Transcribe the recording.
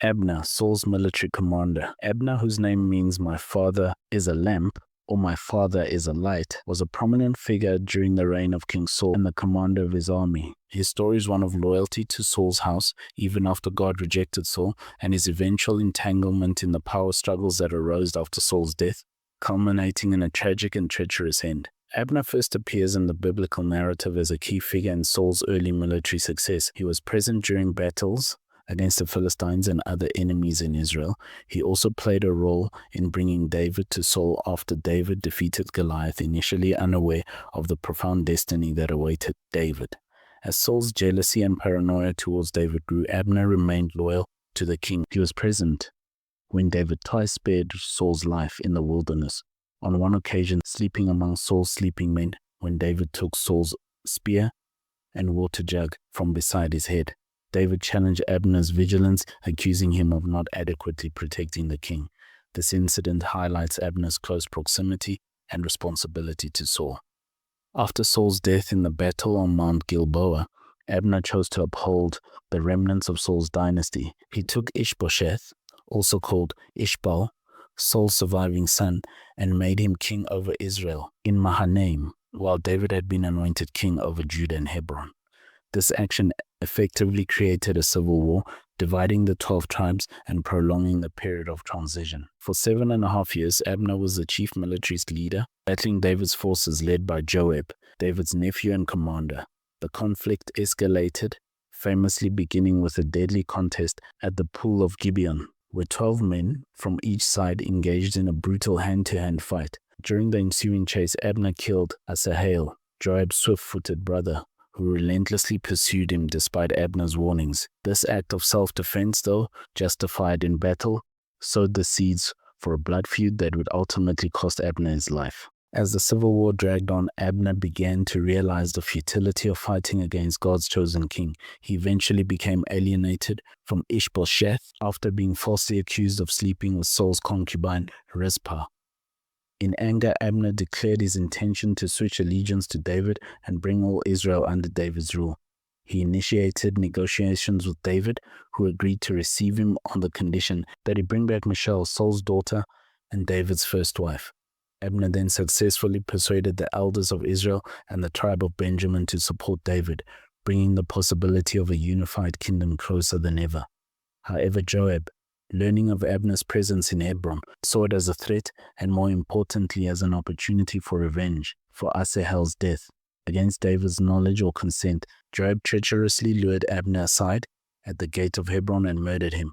Abner, Saul's military commander. Abner, whose name means "my father is a lamp" or "my father is a light," was a prominent figure during the reign of King Saul and the commander of his army. His story is one of loyalty to Saul's house, even after God rejected Saul, and his eventual entanglement in the power struggles that arose after Saul's death, culminating in a tragic and treacherous end. Abner first appears in the biblical narrative as a key figure in Saul's early military success. He was present during battles against the Philistines and other enemies in Israel. He also played a role in bringing David to Saul after David defeated Goliath, initially unaware of the profound destiny that awaited David. As Saul's jealousy and paranoia towards David grew, Abner remained loyal to the king. He was present when David twice spared Saul's life in the wilderness. On one occasion, sleeping among Saul's sleeping men, when David took Saul's spear and water jug from beside his head. David challenged Abner's vigilance, accusing him of not adequately protecting the king. This incident highlights Abner's close proximity and responsibility to Saul. After Saul's death in the battle on Mount Gilboa, Abner chose to uphold the remnants of Saul's dynasty. He took Ishbosheth, also called Ishbaal, Saul's surviving son, and made him king over Israel in Mahanaim, while David had been anointed king over Judah and Hebron. This action effectively created a civil war, dividing the 12 tribes and prolonging the period of transition. For 7.5 years, Abner was the chief military leader, battling David's forces led by Joab, David's nephew and commander. The conflict escalated, famously beginning with a deadly contest at the Pool of Gibeon, where 12 men from each side engaged in a brutal hand-to-hand fight. During the ensuing chase, Abner killed Asahel, Joab's swift-footed brother, who relentlessly pursued him despite Abner's warnings. This act of self-defense, though justified in battle, sowed the seeds for a blood feud that would ultimately cost Abner his life. As the civil war dragged on, Abner began to realize the futility of fighting against God's chosen king. He eventually became alienated from Ishbosheth after being falsely accused of sleeping with Saul's concubine, Rizpah. In anger, Abner declared his intention to switch allegiance to David and bring all Israel under David's rule. He initiated negotiations with David, who agreed to receive him on the condition that he bring back Michal, Saul's daughter and David's first wife. Abner then successfully persuaded the elders of Israel and the tribe of Benjamin to support David, bringing the possibility of a unified kingdom closer than ever. However, Joab, learning of Abner's presence in Hebron, saw it as a threat and, more importantly, as an opportunity for revenge for Asahel's death. Against David's knowledge or consent, Joab treacherously lured Abner aside at the gate of Hebron and murdered him.